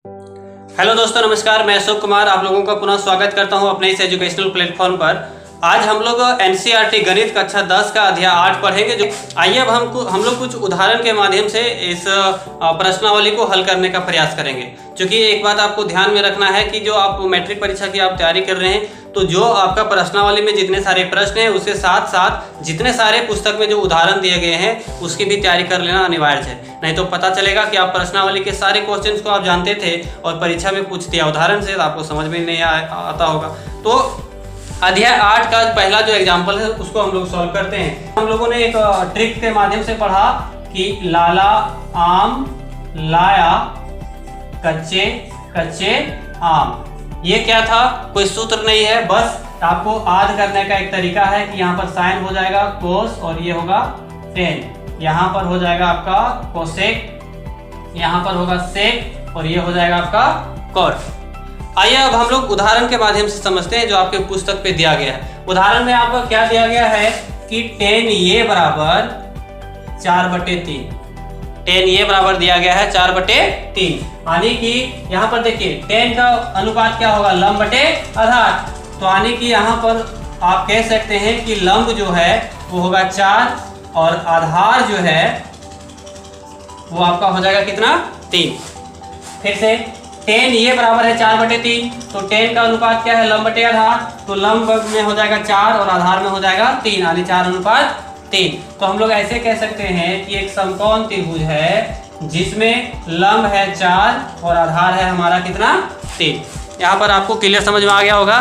Hello दोस्तों, नमस्कार। मैं अशोक कुमार आप लोगों का पुनः स्वागत करता हूं अपने इस एजुकेशनल प्लेटफॉर्म पर। आज हम लोग एनसीईआरटी गणित कक्षा 10 का अध्याय 8 पढ़ेंगे। जो आइए अब हम लोग कुछ उदाहरण के माध्यम से इस प्रश्नावली को हल करने का प्रयास करेंगे। क्योंकि एक बात आपको ध्यान में रखना है कि जो आप मैट्रिक परीक्षा की आप तैयारी कर रहे हैं, तो जो आपका प्रश्नावली में जितने सारे प्रश्न हैं उसके साथ साथ जितने सारे पुस्तक में जो उदाहरण दिए गए हैं उसकी भी तैयारी कर लेना अनिवार्य है। नहीं तो पता चलेगा कि आप प्रश्नावली के सारे क्वेश्चंस को आप जानते थे और परीक्षा में पूछ दिया उदाहरण से, तो आपको समझ में नहीं आता होगा। तो अध्याय 8 का पहला जो एग्जाम्पल है उसको हम लोग सॉल्व करते हैं। हम लोगों ने एक ट्रिक के माध्यम से पढ़ा कि लाला आम लाया कच्चे कच्चे आम। ये क्या था? कोई सूत्र नहीं है, बस आपको याद करने का एक तरीका है कि यहाँ पर साइन हो जाएगा कोस और ये होगा टेन। यहाँ पर हो जाएगा आपका कोसेक, यहाँ पर होगा सेक और ये हो जाएगा आपका कॉट। आइए अब हम लोग उदाहरण के माध्यम से समझते हैं जो आपके पुस्तक पे दिया गया है। उदाहरण में आपको क्या दिया गया है कि टेन ये बराबर 4/3। टेन ये बराबर दिया गया है 4/3, यानी कि यहाँ पर देखिए टेन का अनुपात क्या होगा? लंब बटे आधार। तो यानी कि यहाँ पर आप कह सकते हैं कि लंब जो है वो होगा 4 और आधार जो है वो आपका हो जाएगा कितना? 3। फिर से टेन ये बराबर है 4/3, तो टेन का अनुपात क्या है? लंब बटे आधार। तो लंब में हो जाएगा 4 और आधार में हो जाएगा 3, यानी 4/3। तो हम लोग ऐसे कह सकते हैं कि एक समकोण त्रिभुज है जिसमें लंब है 4 और आधार है हमारा कितना? 3। यहाँ पर आपको क्लियर समझ में आ गया होगा।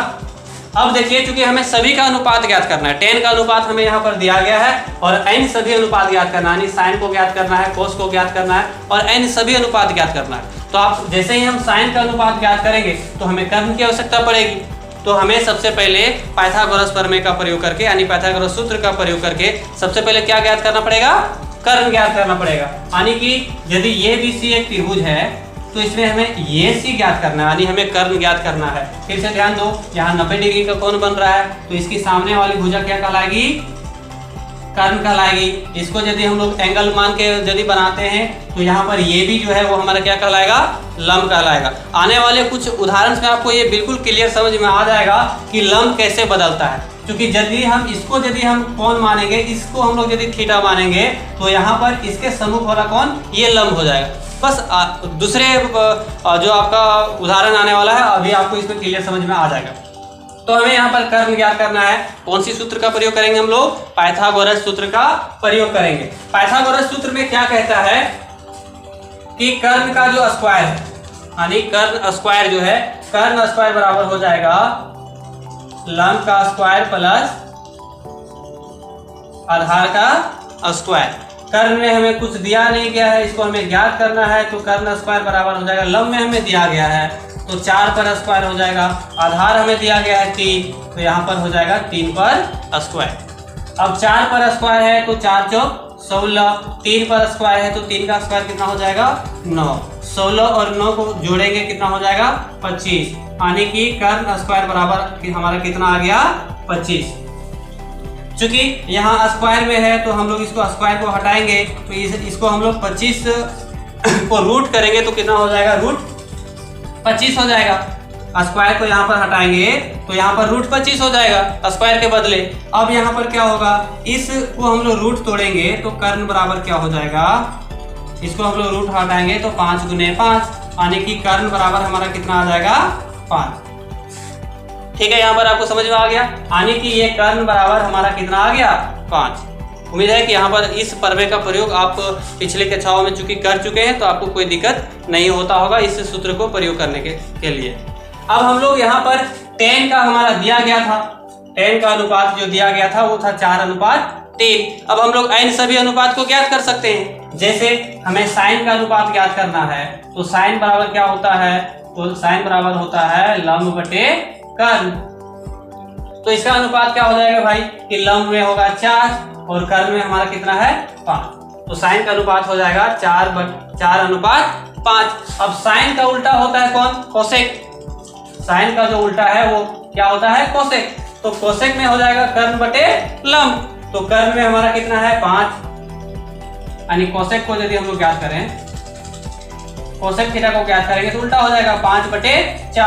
अब देखिए, चूंकि हमें सभी का अनुपात ज्ञात करना है, टेन का अनुपात हमें यहाँ पर दिया गया है और एन सभी अनुपात ज्ञात करना है, यानी साइन को ज्ञात करना है, कोस को ज्ञात करना है और एन सभी अनुपात ज्ञात करना है। तो आप जैसे ही हम साइन का अनुपात ज्ञात करेंगे तो हमें कर्ण की आवश्यकता पड़ेगी। तो हमें सबसे पहले पाइथागोरस प्रमेय का प्रयोग करके, यानी पाइथागोरस सूत्र का प्रयोग करके सबसे पहले क्या ज्ञात करना पड़ेगा? कर्ण ज्ञात करना पड़ेगा। यानी कि यदि ये BC एक त्रिभुज है तो इसमें हमें ये C ज्ञात करना है, यानी हमें कर्ण ज्ञात करना है। फिर से ध्यान दो, यहाँ 90 डिग्री का कोण बन रहा है तो इसकी सामने वाली भुजा क्या कहलाएगी? कर्ण कहलाएगी। इसको यदि हम लोग एंगल मान के यदि बनाते हैं तो यहाँ पर ये भी जो है वो हमारा क्या कहलाएगा? लंब कहलाएगा। आने वाले कुछ उदाहरण में आपको ये बिल्कुल क्लियर समझ में आ जाएगा कि लंब कैसे बदलता है। क्योंकि यदि हम कोण मानेंगे, इसको हम लोग यदि थीटा मानेंगे तो यहाँ पर इसके सम्मुख वाला कोण ये लंब हो जाएगा। बस दूसरे जो आपका उदाहरण आने वाला है अभी आपको इसमें क्लियर समझ में आ जाएगा। तो हमें यहाँ पर कर्ण ज्ञात करना है। कौन सी सूत्र का प्रयोग करेंगे हम लोग? पाइथागोरस सूत्र का प्रयोग करेंगे। पाइथागोरस सूत्र में क्या कहता है कि कर्ण का जो स्क्वायर है, यानी कर्ण स्क्वायर जो है, कर्ण स्क्वायर बराबर हो जाएगा लंब का स्क्वायर प्लस आधार का स्क्वायर। कर्ण में हमें कुछ दिया नहीं गया है, इसको हमें ज्ञात करना है। तो कर्ण स्क्वायर बराबर हो जाएगा, लंब में हमें दिया गया है तो 4 पर स्क्वायर हो जाएगा, आधार हमें दिया गया है 3, तो यहाँ पर हो जाएगा 3 पर स्क्वायर। अब 4 पर स्क्वायर है तो 4 चौक 16, 3 पर स्क्वायर है तो 3 का स्क्वायर कितना हो जाएगा? 9। 16 और 9 को जोड़ेंगे कितना हो जाएगा? 25, यानी कि कर्ण स्क्वायर बराबर हमारा कितना आ गया? 25। चूंकि यहाँ स्क्वायर में है तो हम लोग इसको स्क्वायर को हटाएंगे तो इसको हम लोग 25 को रूट करेंगे तो कितना हो जाएगा? रूट 25 हो जाएगा। स्क्वायर को यहाँ पर हटाएंगे तो यहाँ पर रूट 25 हो जाएगा स्क्वायर के बदले। अब यहाँ पर क्या होगा? इसको हम लोग रूट तोड़ेंगे तो कर्ण बराबर क्या हो जाएगा? इसको हम लोग रूट हटाएंगे तो 5 गुने 5, यानी कि कर्ण बराबर हमारा कितना आ जाएगा? 5। ठीक है, यहाँ पर आपको समझ में आ गया, यानी कि ये कर्ण बराबर हमारा कितना आ गया? 5। उम्मीद है कि यहाँ पर इस प्रमेय का प्रयोग आप पिछले कक्षाओं में चूंकि कर चुके हैं तो आपको कोई दिक्कत नहीं होता होगा इस सूत्र को प्रयोग करने के लिए। अब हम लोग यहाँ पर टेन का हमारा दिया गया था, टेन का अनुपात जो दिया गया था वो था 4/3। अब हम लोग एन सभी अनुपात को ज्ञात कर सकते हैं। जैसे हमें साइन का अनुपात ज्ञात करना है तो साइन बराबर क्या होता है? तो साइन बराबर होता है लंब बटे कर्ण। तो इसका अनुपात क्या हो जाएगा भाई? कि लंब में होगा 4 और कर्ण में हमारा कितना है? 5। तो साइन का अनुपात हो जाएगा 4/5। अब साइन का उल्टा होता है कौन? कोसेक। साइन का जो उल्टा है वो क्या होता है? कोसेक। तो कोसेक में हो जाएगा कर्ण बटे लंब। तो कर्ण में हमारा कितना है? 5, यानी कोसेक को यदि हम लोग ज्ञात करें कोसेक थीटा को ज्ञात करेंगे तो उल्टा हो जाएगा 5/4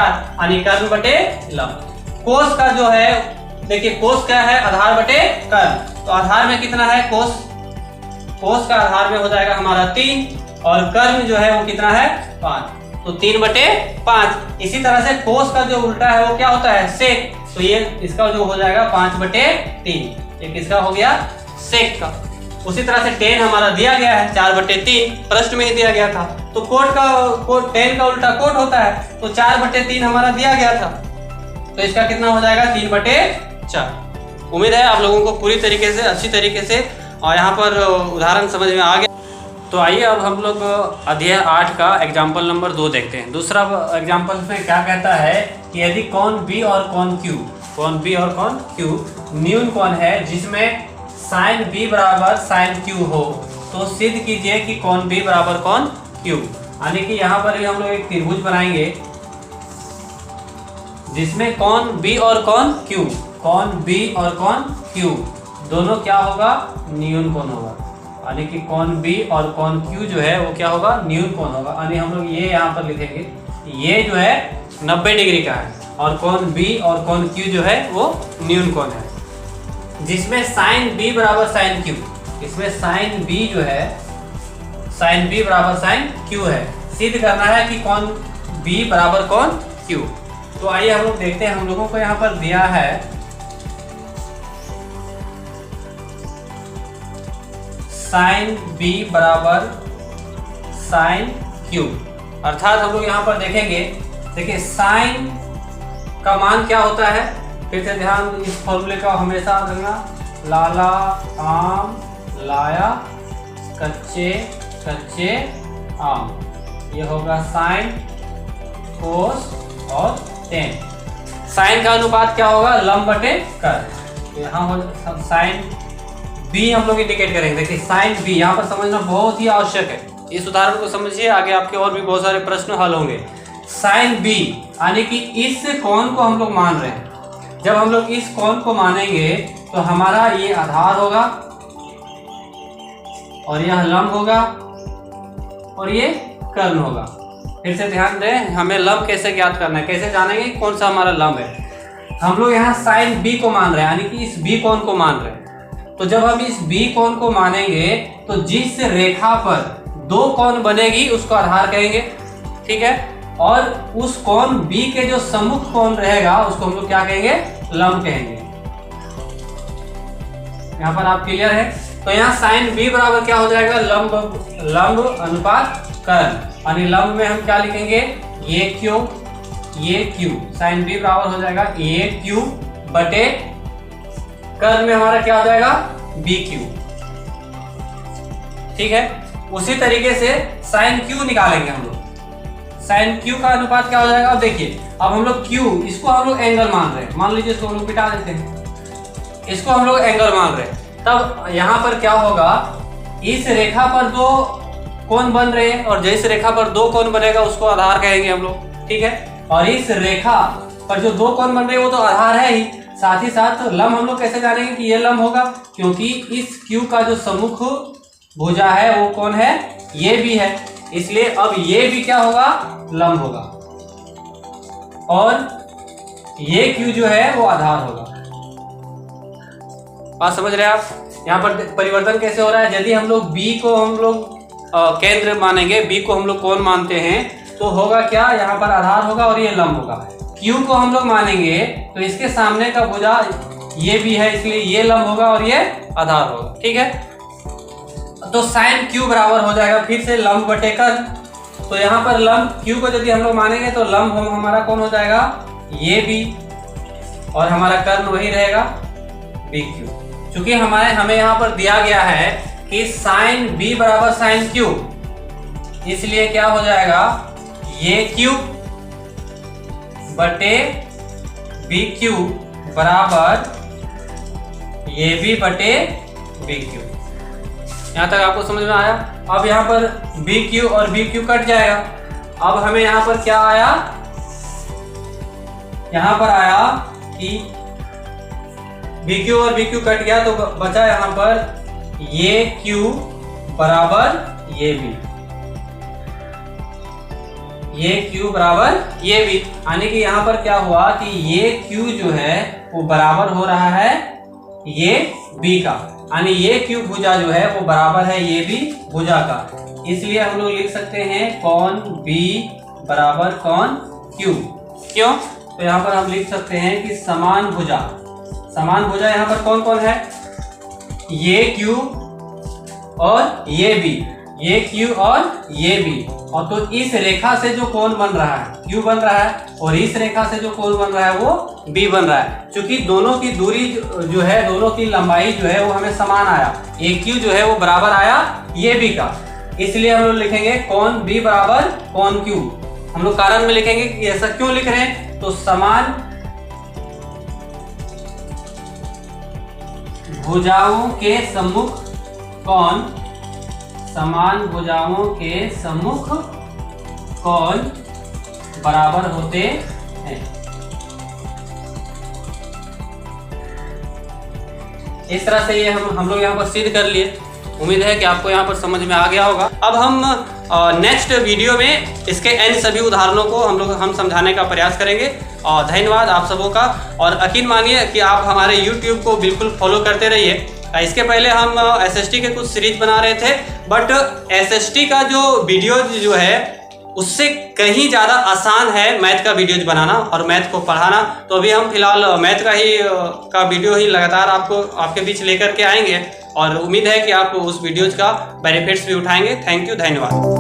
यानी कर्ण बटे लंब। कोस का जो है देखिए कोस क्या है, आधार बटे कर्ण, तो आधार में कितना है कोस का आधार में हो जाएगा हमारा 3 और कर्ण जो है वो कितना है 5, तो 3/5। इसी तरह से कोस का जो उल्टा है वो क्या होता है सेक, तो ये इसका जो हो जाएगा 5/3, एक इसका हो गया सेक का। उसी तरह से टेन हमारा दिया गया है 4/3, प्रश्न में ही दिया गया था, तो टेन का उल्टा कोट होता है, तो 4/3 हमारा दिया गया था, तो इसका कितना हो जाएगा 3/4। उम्मीद है आप लोगों को पूरी तरीके से अच्छी तरीके से और यहाँ पर उदाहरण समझ में आ गया। तो आइए अब हम लोग अध्याय 8 का एग्जाम्पल नंबर 2 देखते हैं। दूसरा एग्जाम्पल में क्या कहता है कि यदि कौन बी और कौन क्यू न्यून कौन है जिसमें साइन बी बराबर साइन क्यू हो, तो सिद्ध कीजिए कि कौन बी बराबर कौन क्यू। यानी कि यहाँ पर भी हम लोग एक त्रिभुज बनाएंगे जिसमें कौन बी और कौन क्यू दोनों क्या होगा न्यून कोण होगा, यानी कि कौन बी और कौन क्यू जो है वो क्या होगा न्यून कोण होगा। यानी हम लोग ये यहाँ पर लिखेंगे ये जो है 90 डिग्री का है और कौन बी और कौन क्यू जो है वो न्यून कोण है, जिसमें साइन बी बराबर साइन क्यू, इसमें साइन बी जो है साइन बी बराबर साइन क्यू है। सिद्ध करना है कि कौन बी बराबर कौन क्यू। तो आइए हम लोग देखते हैं, हम लोगों को यहाँ पर दिया है साइन बी बराबर साइन क्यू, अर्थात हम लोग यहाँ पर देखेंगे, देखिए साइन का मान क्या होता है, फिर से ध्यान इस फॉर्मूले का हमेशा रखना, लाला आम लाया कच्चे आम, ये होगा साइन कोस और टेन। साइन का अनुपात क्या होगा लंब बटे कर्ण, यहाँ हो साइन बी हम लोग इंडिकेट करेंगे। देखिए साइन बी यहाँ पर समझना बहुत ही आवश्यक है, इस उदाहरण को समझिए, आगे आपके और भी बहुत सारे प्रश्न हल होंगे। साइन बी यानी कि इस कोण को हम लोग मान रहे हैं, जब हम लोग इस कोण को मानेंगे तो हमारा ये आधार होगा और यह लंब होगा और ये कर्ण होगा। फिर से ध्यान दें, हमें लंब कैसे ज्ञात करना है, कैसे जानेंगे कौन सा हमारा लंब है। हम लोग यहाँ साइन बी को मान रहे हैं, यानी कि इस बी कोण को मान रहे हैं, तो जब हम इस बी कोण को मानेंगे तो जिस रेखा पर दो कोण बनेगी उसको आधार कहेंगे, ठीक है, और उस कोण बी के जो सम्मुख कोण रहेगा उसको हम लोग क्या कहेंगे लंब कहेंगे। यहाँ पर आप क्लियर है, तो यहाँ साइन बी बराबर क्या हो जाएगा लंब अनुपात कर्ण, यानी लंब में हम क्या लिखेंगे ये क्यू, साइन बी बराबर हो जाएगा ये क्यू बटे कर्ण में हमारा क्या हो जाएगा बी क्यू, ठीक है। उसी तरीके से साइन क्यू निकालेंगे हम लोग, साइन क्यू का अनुपात क्या हो जाएगा। अब देखिए, अब हम लोग क्यू इसको हम लोग एंगल मान रहे हैं, मान लीजिए इसको हम लोग मिटा देते हैं, इसको हम लोग एंगल मान रहे हैं, तब यहाँ पर क्या होगा, इस रेखा पर दो कोण बन रहे हैं और जिस रेखा पर दो कोण बनेगा उसको आधार कहेंगे हम लोग, ठीक है। और इस रेखा पर जो दो कोण बन रहे हैं वो तो आधार है ही, साथ ही साथ लंब हम लोग कैसे जानेंगे कि ये लंब होगा, क्योंकि इस क्यू का जो सम्मुख भुजा है वो कौन है ये भी है, इसलिए अब ये भी क्या होगा लंब होगा और ये क्यू जो है वो आधार होगा। बात समझ रहे हैं आप। यहाँ पर परिवर्तन कैसे हो रहा है, यदि हम लोग बी को हम लोग केंद्र मानेंगे, बी को हम लोग कौन मानते हैं, तो होगा क्या, यहाँ पर आधार होगा और ये लंब होगा। क्यू को हम लोग मानेंगे तो इसके सामने का भुजा ये भी है, इसलिए ये लंब होगा और ये आधार होगा, ठीक है। तो साइन क्यू बराबर हो जाएगा फिर से लंब बटे कर्ण, तो यहाँ पर लंब क्यू को यदि हम लोग मानेंगे तो लंब हमारा कौन हो जाएगा ये बी और हमारा कर्ण वही रहेगा बी क्यू। चूंकि हमें यहाँ पर दिया गया है कि साइन बी बराबर साइन क्यू, इसलिए क्या हो जाएगा ये क्यू बटे बी क्यू बराबर ये बी बटे बी क्यू। यहाँ तक आपको समझ में आया। अब यहाँ पर बी क्यू और बी क्यू कट जाएगा। अब हमें यहाँ पर क्या आया, यहाँ पर आया कि बी क्यू और बी क्यू कट गया तो बचा यहाँ पर ये क्यू बराबर ये बी, ये Q बराबर ये B, यानी कि यहाँ पर क्या हुआ कि ये Q जो है वो बराबर हो रहा है ये B का, यानी ये Q भुजा जो है वो बराबर है ये B भुजा का। इसलिए हम लोग लिख सकते हैं कौन B बराबर कौन Q। क्यों? तो यहाँ पर हम लिख सकते हैं कि समान भुजा यहाँ पर कौन कौन है, ये Q और ये B, ये Q और ये B। और तो इस रेखा से जो कोण बन रहा है Q बन रहा है, और इस रेखा से जो कोण बन रहा है वो B बन रहा है। क्योंकि दोनों की दूरी जो है, दोनों की लंबाई जो है वो हमें समान आया, एक Q जो है वो बराबर आया ये B का, इसलिए हम लोग लिखेंगे कौन B बराबर कौन Q। हम लोग कारण में लिखेंगे कि ऐसा क्यों लिख रहे हैं, तो समान भुजाओं के सम्मुख कोण, समान भुजाओं के सम्मुख कोण बराबर होते हैं। इस तरह से ये हम लोग यहाँ पर सिद्ध कर लिए। उम्मीद है कि आपको यहाँ पर समझ में आ गया होगा। अब हम नेक्स्ट वीडियो में इसके अन्य सभी उदाहरणों को हम समझाने का प्रयास करेंगे। और धन्यवाद आप सबों का, और यकीन मानिए कि आप हमारे YouTube को बिल्कुल फॉलो करते रहिए। इसके पहले हम SST के कुछ सीरीज बना रहे थे, बट SST का जो वीडियो जो है उससे कहीं ज़्यादा आसान है मैथ का वीडियोज बनाना और मैथ को पढ़ाना। तो अभी हम फिलहाल मैथ का वीडियो ही लगातार आपके बीच लेकर के आएंगे, और उम्मीद है कि आप उस वीडियोज का बेनिफिट्स भी उठाएंगे। थैंक यू, धन्यवाद।